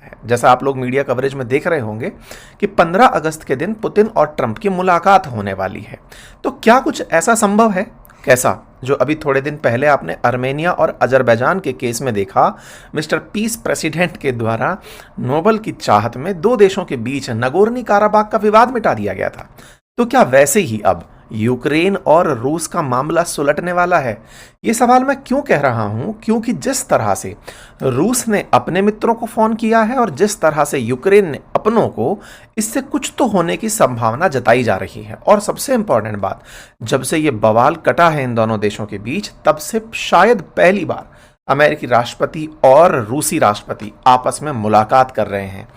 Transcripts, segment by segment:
है। जैसा आप लोग मीडिया कवरेज में देख रहे होंगे कि 15 अगस्त के दिन पुतिन और ट्रंप की मुलाकात होने वाली है। तो क्या कुछ ऐसा संभव है? कैसा? जो अभी थोड़े दिन पहले आपने अर्मेनिया और अजरबैजान के केस में देखा, मिस्टर पीस प्रेसिडेंट के द्वारा नोबेल की चाहत में दो देशों के बीच नगोर्नी काराबाग का विवाद मिटा दिया गया था। तो क्या वैसे ही अब यूक्रेन और रूस का मामला सुलटने वाला है? ये सवाल मैं क्यों कह रहा हूं? क्योंकि जिस तरह से रूस ने अपने मित्रों को फोन किया है और जिस तरह से यूक्रेन ने अपनों को, इससे कुछ तो होने की संभावना जताई जा रही है। और सबसे इंपॉर्टेंट बात, जब से ये बवाल कटा है इन दोनों देशों के बीच, तब से शायद पहली बार अमेरिकी राष्ट्रपति और रूसी राष्ट्रपति आपस में मुलाकात कर रहे हैं।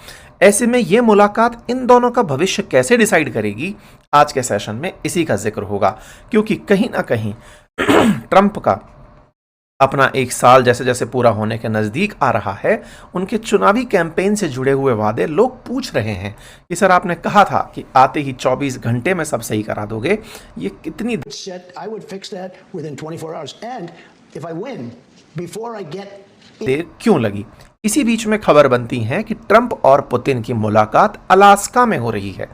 ऐसे में यह मुलाकात इन दोनों का भविष्य कैसे डिसाइड करेगी, आज के सेशन में इसी का जिक्र होगा। क्योंकि कहीं ना कहीं ट्रंप का अपना एक साल जैसे जैसे पूरा होने के नजदीक आ रहा है, उनके चुनावी कैंपेन से जुड़े हुए वादे लोग पूछ रहे हैं कि सर आपने कहा था कि आते ही 24 घंटे में सब सही करा दोगे, ये कितनी देर क्यों लगी? इसी बीच में खबर बनती है कि ट्रंप और पुतिन की मुलाकात अलास्का में हो रही है।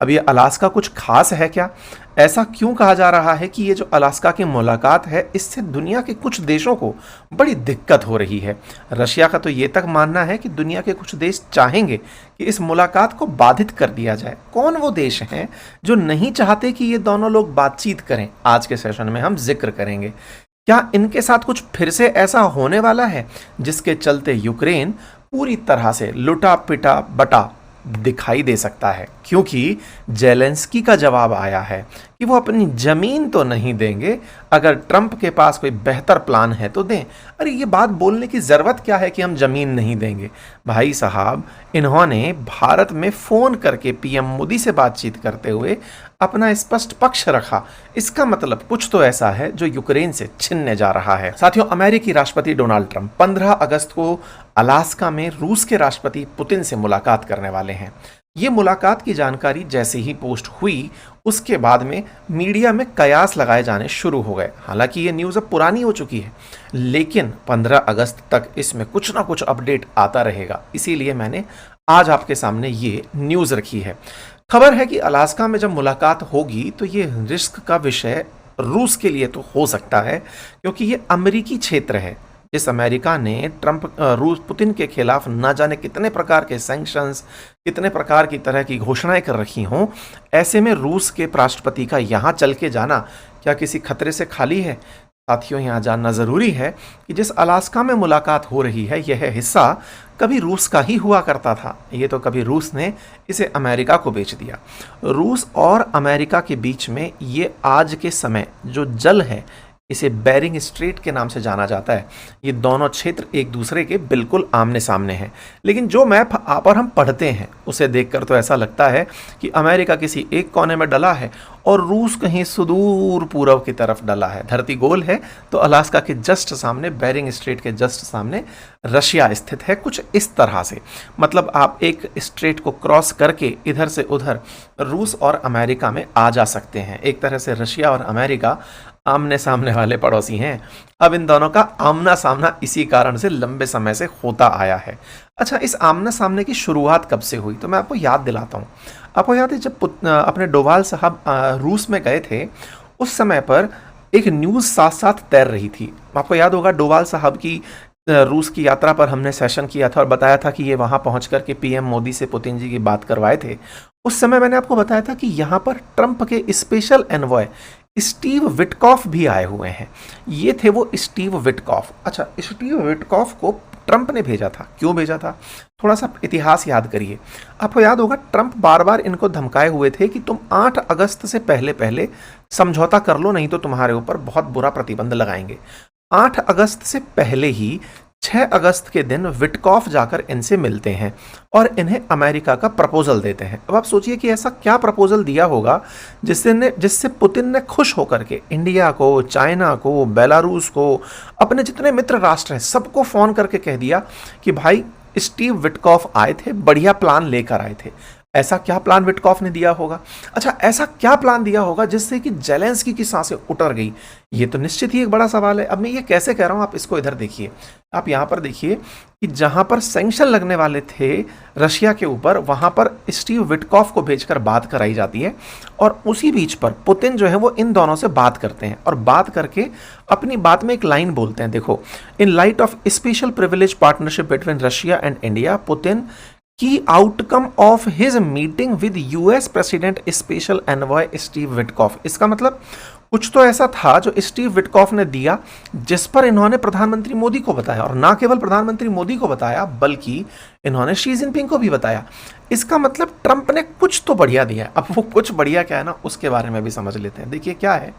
अब ये अलास्का कुछ खास है क्या? ऐसा क्यों कहा जा रहा है कि ये जो अलास्का की मुलाकात है, इससे दुनिया के कुछ देशों को बड़ी दिक्कत हो रही है। रशिया का तो ये तक मानना है कि दुनिया के कुछ देश चाहेंगे कि इस मुलाकात को बाधित कर दिया जाए। कौन वो देश हैं जो नहीं चाहते कि ये दोनों लोग बातचीत करें? आज के सेशन में हम जिक्र करेंगे। क्या इनके साथ कुछ फिर से ऐसा होने वाला है जिसके चलते यूक्रेन पूरी तरह से लुटा पिटा बटा दिखाई दे सकता है? क्योंकि जेलेंस्की का जवाब आया है कि वो अपनी जमीन तो नहीं देंगे, अगर ट्रंप के पास कोई बेहतर प्लान है तो दें। अरे ये बात बोलने की जरूरत क्या है कि हम जमीन नहीं देंगे? भाई साहब, इन्होंने भारत में फोन करके पीएम मोदी से बातचीत करते हुए अपना स्पष्ट पक्ष रखा। इसका मतलब कुछ तो ऐसा है जो यूक्रेन से छिनने जा रहा है। साथियों, अमेरिकी राष्ट्रपति डोनाल्ड ट्रंप 15 अगस्त को अलास्का में रूस के राष्ट्रपति पुतिन से मुलाकात करने वाले हैं। ये मुलाकात की जानकारी जैसे ही पोस्ट हुई, उसके बाद में मीडिया में कयास लगाए जाने शुरू हो गए। हालांकि ये न्यूज़ अब पुरानी हो चुकी है, लेकिन 15 अगस्त तक इसमें कुछ ना कुछ अपडेट आता रहेगा। इसीलिए मैंने आज आपके सामने ये न्यूज़ रखी है। खबर है कि अलास्का में जब मुलाकात होगी तो ये रिस्क का विषय रूस के लिए तो हो सकता है, क्योंकि ये अमेरिकी क्षेत्र है। जिस अमेरिका ने रूस पुतिन के खिलाफ ना जाने कितने प्रकार के सैंक्शंस, कितने प्रकार की तरह की घोषणाएं कर रखी हों, ऐसे में रूस के राष्ट्रपति का यहाँ चल के जाना क्या किसी खतरे से खाली है? साथियों, यहाँ जानना ज़रूरी है कि जिस अलास्का में मुलाकात हो रही है, यह हिस्सा कभी रूस का ही हुआ करता था। ये तो कभी रूस ने इसे अमेरिका को बेच दिया। रूस और अमेरिका के बीच में ये आज के समय जो जल है, इसे बेरिंग स्ट्रेट के नाम से जाना जाता है। ये दोनों क्षेत्र एक दूसरे के बिल्कुल आमने सामने हैं। लेकिन जो मैप आप और हम पढ़ते हैं, उसे देखकर तो ऐसा लगता है कि अमेरिका किसी एक कोने में डला है और रूस कहीं सुदूर पूर्व की तरफ डला है। धरती गोल है तो अलास्का के जस्ट सामने, बेरिंग स्ट्रेट के जस्ट सामने रशिया स्थित है। कुछ इस तरह से, मतलब आप एक स्ट्रेट को क्रॉस करके इधर से उधर रूस और अमेरिका में आ जा सकते हैं। एक तरह से रशिया और अमेरिका आमने सामने वाले पड़ोसी हैं। अब इन दोनों का आमना सामना इसी कारण से लंबे समय से होता आया है। अच्छा, इस आमने सामने की शुरुआत कब से हुई? तो मैं आपको याद दिलाता हूँ। आपको याद है जब अपने डोवाल साहब रूस में गए थे, उस समय पर एक न्यूज़ साथ साथ तैर रही थी। आपको याद होगा डोवाल साहब की रूस की यात्रा पर हमने सेशन किया था और बताया था कि ये वहाँ पहुँच कर के पीएम मोदी से पुतिन जी की बात करवाए थे। उस समय मैंने आपको बताया था कि यहाँ पर ट्रंप के स्पेशल एनवॉय स्टीव विटकॉफ भी आए हुए हैं। ये थे वो स्टीव विटकॉफ। अच्छा, स्टीव विटकॉफ को ट्रंप ने भेजा था। क्यों भेजा था? थोड़ा सा इतिहास याद करिए। आपको याद होगा ट्रंप बार बार इनको धमकाए हुए थे कि तुम 8 अगस्त से पहले पहले समझौता कर लो, नहीं तो तुम्हारे ऊपर बहुत बुरा प्रतिबंध लगाएंगे। 8 अगस्त से पहले ही 6 अगस्त के दिन विटकॉफ जाकर इनसे मिलते हैं और इन्हें अमेरिका का प्रपोजल देते हैं। अब आप सोचिए कि ऐसा क्या प्रपोजल दिया होगा जिससे पुतिन ने खुश होकर के इंडिया को, चाइना को, बेलारूस को, अपने जितने मित्र राष्ट्र हैं सबको फ़ोन करके कह दिया कि भाई स्टीव विटकॉफ आए थे, बढ़िया प्लान लेकर आए थे। ऐसा क्या प्लान विटकॉफ ने दिया होगा? अच्छा, ऐसा क्या प्लान दिया होगा जिससे कि जेलेंस्की की सांसें उतर गई? ये तो निश्चित ही एक बड़ा सवाल है। अब मैं ये कैसे कह रहा हूं, आप इसको इधर देखिए, आप यहां पर देखिए कि जहां पर सैंक्शन लगने वाले थे रशिया के ऊपर, वहां पर स्टीव विटकॉफ को भेजकर बात कराई जाती है, और उसी बीच पर पुतिन जो है वो इन दोनों से बात करते हैं, और बात करके अपनी बात में एक लाइन बोलते हैं, देखो, in light of special privilege partnership between Russia and India, Putin की outcome of his meeting with US president special envoy Steve Witkoff. इसका मतलब कुछ तो ऐसा था जो स्टीव विटकॉफ ने दिया, जिस पर इन्होंने प्रधानमंत्री मोदी को बताया, और ना केवल प्रधानमंत्री मोदी को बताया बल्कि इन्होंने शी जिनपिंग को भी बताया। इसका मतलब ट्रंप ने कुछ तो बढ़िया दिया। अब वो कुछ बढ़िया क्या है ना, उसके बारे में भी समझ लेते हैं। देखिए क्या है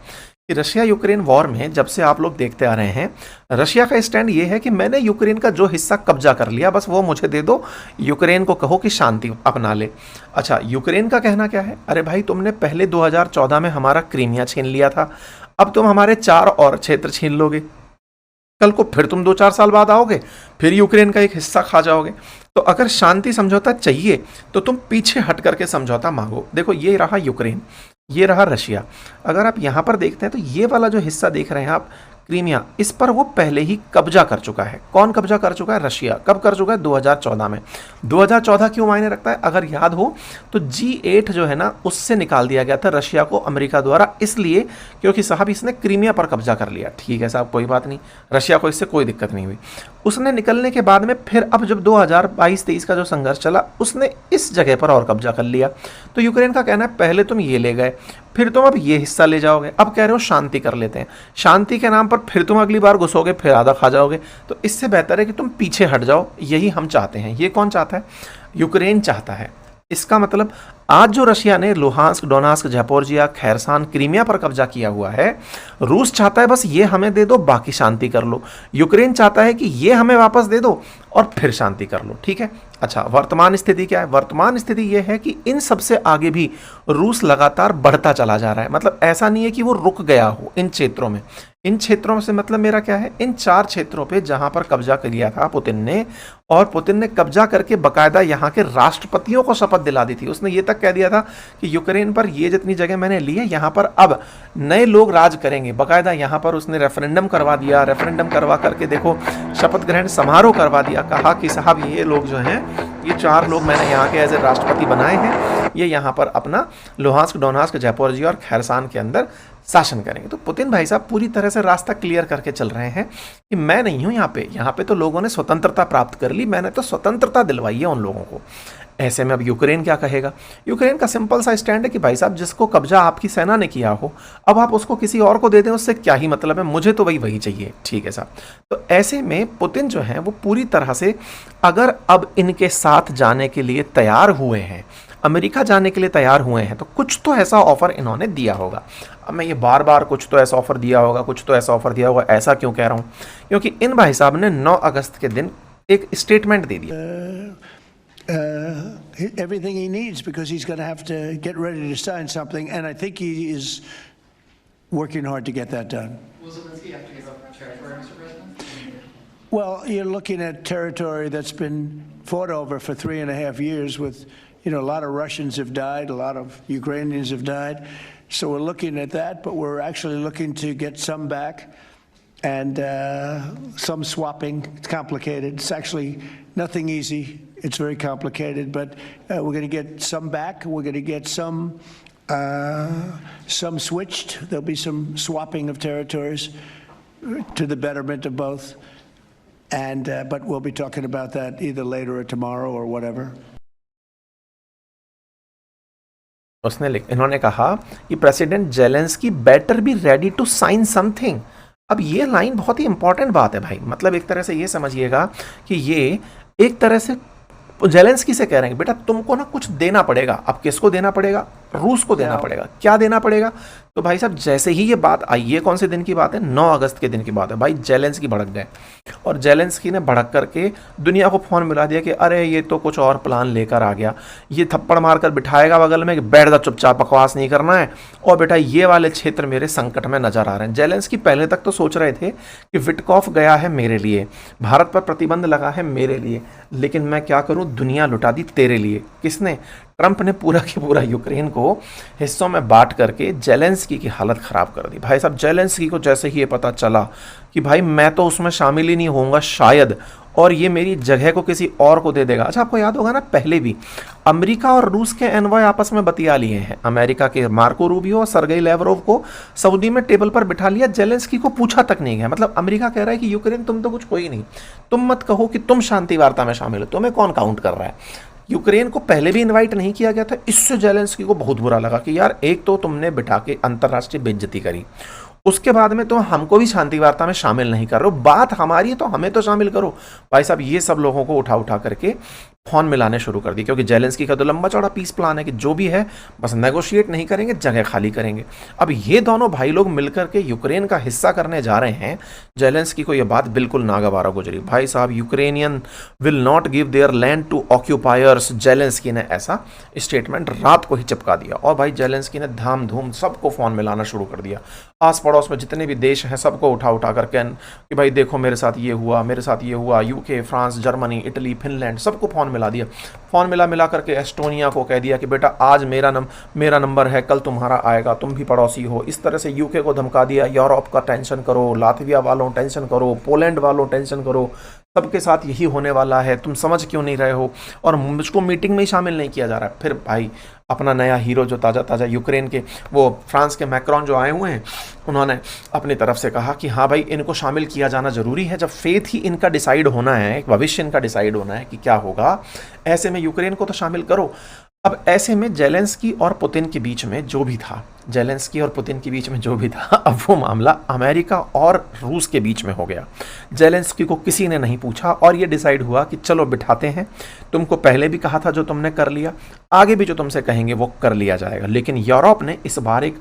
कि रशिया यूक्रेन वॉर में जब से आप लोग देखते आ रहे हैं, रशिया का स्टैंड ये है कि मैंने यूक्रेन का जो हिस्सा कब्जा कर लिया बस वो मुझे दे दो, यूक्रेन को कहो कि शांति अपना ले। अच्छा, यूक्रेन का कहना क्या है, अरे भाई तुमने पहले 2014 में हमारा क्रीमिया छीन लिया था, अब तुम हमारे 4 और क्षेत्र छीन लोगे, कल को फिर तुम 2-4 साल बाद आओगे, फिर यूक्रेन का एक हिस्सा खा जाओगे। तो अगर शांति समझौता चाहिए तो तुम पीछे हट करके समझौता मांगो। देखो, ये रहा यूक्रेन, ये रहा रशिया। अगर आप यहाँ पर देखते हैं तो ये वाला जो हिस्सा देख रहे हैं आप, क्रीमिया, इस पर वो पहले ही कब्जा कर चुका है। कौन कब्जा कर चुका है? रशिया। कब कर चुका है? 2014 में। 2014 क्यों मायने रखता है? अगर याद हो तो G8 जो है ना, उससे निकाल दिया गया था रशिया को अमेरिका द्वारा, इसलिए क्योंकि साहब इसने क्रीमिया पर कब्जा कर लिया। ठीक है साहब, कोई बात नहीं, रशिया को इससे कोई दिक्कत नहीं हुई। उसने निकलने के बाद में फिर अब जब 2022-23 का जो संघर्ष चला, उसने इस जगह पर और कब्जा कर लिया। तो यूक्रेन का कहना है पहले तुम ये ले गए, फिर तुम अब ये हिस्सा ले जाओगे, अब कह रहे हो शांति कर लेते हैं, शांति के नाम पर फिर तुम अगली बार घुसोगे, फिर आधा खा जाओगे। तो इससे बेहतर है कि तुम पीछे हट जाओ। यही हम चाहते हैं। ये कौन चाहता है? यूक्रेन चाहता है। इसका मतलब आज जो रशिया ने लुहांस्क, डोनास्क, ज़ैपोरिज़िया, खैरसान, क्रीमिया पर कब्जा किया हुआ है, रूस चाहता है बस ये हमें दे दो, बाकी शांति कर लो। यूक्रेन चाहता है कि ये हमें वापस दे दो और फिर शांति कर लो। ठीक है। अच्छा, वर्तमान स्थिति क्या है? वर्तमान स्थिति यह है कि इन सबसे आगे भी रूस लगातार बढ़ता चला जा रहा है। मतलब ऐसा नहीं है कि वो रुक गया हो इन क्षेत्रों में। इन क्षेत्रों से मतलब मेरा क्या है, इन 4 क्षेत्रों पे जहां पर कब्जा कर लिया था पुतिन ने, और पुतिन ने कब्जा करके बकायदा यहाँ के राष्ट्रपतियों को शपथ दिला दी थी। उसने ये तक कह दिया था कि यूक्रेन पर ये जितनी जगह मैंने ली है, यहाँ पर अब नए लोग राज करेंगे। बकायदा यहाँ पर उसने रेफरेंडम करवा दिया, रेफरेंडम करवा करके देखो शपथ ग्रहण समारोह करवा दिया। कहा कि साहब ये लोग जो हैं, ये 4 लोग मैंने यहाँ के एज ए राष्ट्रपति बनाए हैं, ये यहाँ पर अपना लुहांस्क, डोनास्क, ज़ैपोरिज़िया और खैरसान के अंदर शासन करेंगे। तो पुतिन भाई साहब पूरी तरह से रास्ता क्लियर करके चल रहे हैं कि मैं नहीं हूं यहाँ पे तो लोगों ने स्वतंत्रता प्राप्त कर ली, मैंने तो स्वतंत्रता दिलवाई है उन लोगों को। ऐसे में अब यूक्रेन क्या कहेगा? यूक्रेन का सिंपल सा स्टैंड है कि भाई साहब जिसको कब्जा आपकी सेना ने किया हो, अब आप उसको किसी और को दे दें, उससे क्या ही मतलब है, मुझे तो वही चाहिए। ठीक है साहब। तो ऐसे में पुतिन जो है वो पूरी तरह से अगर अब इनके साथ जाने के लिए तैयार हुए हैं, अमेरिका जाने के लिए तैयार हुए हैं, तो कुछ तो ऐसा ऑफर इन्होंने दिया होगा। अब मैं ये बार बार कुछ तो ऐसा ऑफर दिया होगा, कुछ तो ऐसा ऑफर दिया होगा, ऐसा क्यों कह रहा हूँ? क्योंकि इन भाई साहब ने 9 अगस्त के दिन एक स्टेटमेंट दे दिया। Everything he needs, because he's going to have to get ready to sign something, and I think he is working hard to get that done. Will Zelensky have to give up territory, Mr. President? Well, you're looking at territory that's been fought over for 3.5 years with, a lot of Russians have died, a lot of Ukrainians have died. So we're looking at that, but we're actually looking to get some back and some swapping. It's complicated. It's actually nothing easy. It's very complicated, but we're going to get some back. We're going to get some switched. There'll be some swapping of territories to the betterment of both. And but we'll be talking about that either later or tomorrow or whatever. इन्होंने कहा कि president Zelensky better be ready to sign something. अब ये line बहुत ही important बात है भाई। मतलब एक तरह से ये समझिएगा कि ये एक तरह से जेलेंस्की से कह रहे हैं बेटा तुमको ना कुछ देना पड़ेगा। अब किसको देना पड़ेगा? रूस को देना पड़ेगा। क्या देना पड़ेगा? तो भाई साहब जैसे ही ये बात आई, ये कौन से दिन की बात है? 9 अगस्त के दिन की बात है। भाई जेलेंस्की भड़क गए और जेलेंस्की ने भड़क करके दुनिया को फोन मिला दिया कि अरे ये तो कुछ और प्लान लेकर आ गया, ये थप्पड़ मारकर बिठाएगा बगल में कि बैठ जा चुपचाप, बकवास नहीं करना है, और बेटा ये वाले क्षेत्र मेरे संकट में नजर आ रहे हैं। जेलेंस्की पहले तक तो सोच रहे थे कि विटकॉफ गया है मेरे लिए, भारत पर प्रतिबंध लगा है मेरे लिए, लेकिन मैं क्या करूं, दुनिया लुटा दी तेरे लिए। किसने? ट्रंप ने पूरा की पूरा यूक्रेन को हिस्सों में बांट करके जेलेंस्की की हालत खराब कर दी। भाई साहब, जेलेंस्की को जैसे ही ये पता चला कि भाई मैं तो उसमें शामिल ही नहीं होऊंगा शायद, और ये मेरी जगह को किसी और को दे देगा। अच्छा, आपको याद होगा ना, पहले भी अमेरिका और रूस के एनवॉय आपस में बतिया लिए हैं। अमेरिका के मार्को रूबियो और सरगेई लेवरोव को सऊदी में टेबल पर बिठा लिया, जेलेंस्की को पूछा तक नहीं गया। मतलब अमेरिका कह रहा है कि यूक्रेन तुम तो कुछ हो ही नहीं, तुम मत कहो कि तुम शांति वार्ता में शामिल हो, तुम्हें कौन काउंट कर रहा है। यूक्रेन को पहले भी इनवाइट नहीं किया गया था। इससे जेलेंस्की को बहुत बुरा लगा कि यार एक तो तुमने बिठा के अंतर्राष्ट्रीय बेइज्जती करी, उसके बाद में तो हमको भी शांति वार्ता में शामिल नहीं कर रहे हो, बात हमारी है तो हमें तो शामिल करो। भाई साहब, ये सब लोगों को उठा उठा करके फोन मिलाने शुरू कर दी, क्योंकि जेलेंस्की का तो लंबा चौड़ा पीस प्लान है कि जो भी है बस नेगोशिएट नहीं करेंगे, जगह खाली करेंगे। अब ये दोनों भाई लोग मिलकर के यूक्रेन का हिस्सा करने जा रहे हैं। जेलेंस्की को ये बात बिल्कुल नागवारा गुजरी। भाई साहब, Ukrainian will not give their land to occupiers, Zelensky ने ऐसा स्टेटमेंट रात को ही चिपका दिया। और भाई जेलेंस्की ने धाम धूम सबको फोन मिलाना शुरू कर दिया, आस पड़ोस में जितने भी देश हैं सबको उठा उठा करके कि भाई देखो मेरे साथ ये हुआ, मेरे साथ ये हुआ। UK, France, Germany, Italy, Finland, सबको फोन मिला दिया। फोन मिला करके एस्टोनिया को कह दिया कि बेटा आज मेरा नंबर है, कल तुम्हारा आएगा, तुम भी पड़ोसी हो। इस तरह से यूके को धमका दिया, यूरोप का टेंशन करो, लातविया वालों टेंशन करो, पोलैंड वालों टेंशन करो, सबके साथ यही होने वाला है, तुम समझ क्यों नहीं रहे हो। और मुझको मीटिंग में ही शामिल नहीं किया जा रहा है। फिर भाई अपना नया हीरो जो ताज़ा यूक्रेन के, वो फ्रांस के मैक्रोन जो आए हुए हैं, उन्होंने अपनी तरफ से कहा कि हाँ भाई इनको शामिल किया जाना ज़रूरी है। जब फेथ ही इनका डिसाइड होना है, भविष्य इनका डिसाइड होना है कि क्या होगा, ऐसे में यूक्रेन को तो शामिल करो। अब ऐसे में जेलेंस्की और पुतिन के बीच में जो भी था, अब वो मामला अमेरिका और रूस के बीच में हो गया। जेलेंस्की को किसी ने नहीं पूछा और ये डिसाइड हुआ कि चलो बिठाते हैं, तुमको पहले भी कहा था जो तुमने कर लिया, आगे भी जो तुमसे कहेंगे वो कर लिया जाएगा। लेकिन यूरोप ने इस बार एक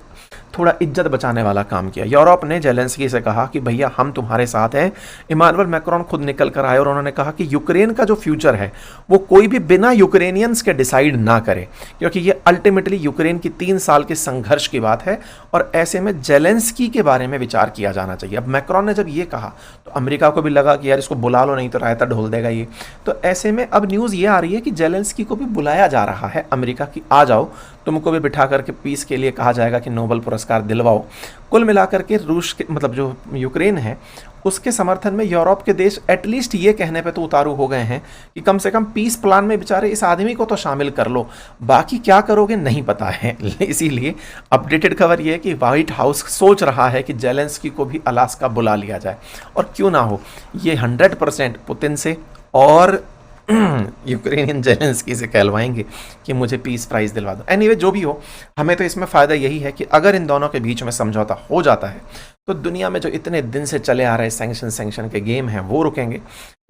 थोड़ा इज्जत बचाने वाला काम किया। यूरोप ने जेलेंस्की से कहा कि भैया हम तुम्हारे साथ हैं। इमानुएल मैक्रोन खुद निकल कर आए और उन्होंने कहा कि यूक्रेन का जो फ्यूचर है वो कोई भी बिना यूक्रेनियंस के डिसाइड ना करे, क्योंकि ये अल्टीमेटली यूक्रेन की 3 साल के संघर्ष की बात है और ऐसे में जेलेंस्की के बारे में विचार किया जाना चाहिए। अब मैक्रोन ने जब ये कहा तो अमेरिका को भी लगा कि यार इसको बुला लो, नहीं तो रायता ढोल देगा ये। तो ऐसे में अब न्यूज़ ये आ रही है कि जेलेंस्की को भी बुलाया जा रहा है अमेरिका की, आ जाओ, तुमको भी बिठा करके पीस के लिए कहा जाएगा कि नोबेल पुरस्कार दिलवाओ। कुल मिलाकर के रूस के, मतलब जो यूक्रेन है, उसके समर्थन में यूरोप के देश एटलीस्ट ये कहने पे तो उतारू हो गए हैं कि कम से कम पीस प्लान में बेचारे इस आदमी को तो शामिल कर लो, बाकी क्या करोगे नहीं पता है। इसीलिए अपडेटेड खबर ये है कि व्हाइट हाउस सोच रहा है कि जेलेंस्की को भी अलास्का बुला लिया जाए, और क्यों ना हो, ये 100% पुतिन से और यूक्रेनियन जेलेंस्की से कहलवाएंगे कि मुझे पीस प्राइज दिलवा दो। एनीवे, जो भी हो, हमें तो इसमें फ़ायदा यही है कि अगर इन दोनों के बीच में समझौता हो जाता है तो दुनिया में जो इतने दिन से चले आ रहे सैंक्शन के गेम हैं वो रुकेंगे।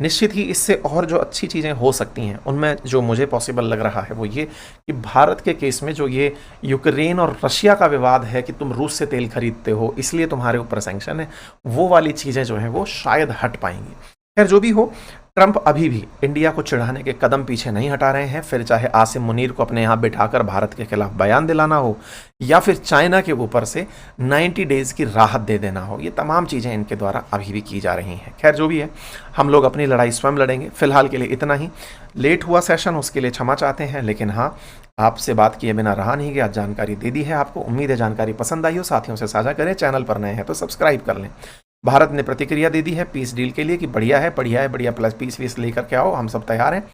निश्चित ही इससे और जो अच्छी चीज़ें हो सकती हैं, उनमें जो मुझे पॉसिबल लग रहा है वो ये कि भारत के केस में जो ये यूक्रेन और रशिया का विवाद है कि तुम रूस से तेल खरीदते हो इसलिए तुम्हारे ऊपर सैंक्शन है, वो वाली चीज़ें जो हैं वो शायद हट पाएंगी। खैर, जो भी हो, ट्रंप अभी भी इंडिया को चिढ़ाने के कदम पीछे नहीं हटा रहे हैं। फिर चाहे आसिम मुनीर को अपने यहाँ बिठाकर भारत के खिलाफ बयान दिलाना हो, या फिर चाइना के ऊपर से 90 डेज़ की राहत दे देना हो, ये तमाम चीज़ें इनके द्वारा अभी भी की जा रही हैं। खैर, जो भी है, हम लोग अपनी लड़ाई स्वयं लड़ेंगे। फिलहाल के लिए इतना ही। लेट हुआ सेशन, उसके लिए क्षमा चाहते हैं, लेकिन हाँ, आपसे बात किए बिना रहा नहीं गया, जानकारी दे दी है आपको। उम्मीद है जानकारी पसंद आई हो, साथियों से साझा करें, चैनल पर नए हैं तो सब्सक्राइब कर लें। भारत ने प्रतिक्रिया दे दी है पीस डील के लिए कि बढ़िया है, बढ़िया प्लस पीस वीस लेकर के आओ, हम सब तैयार हैं।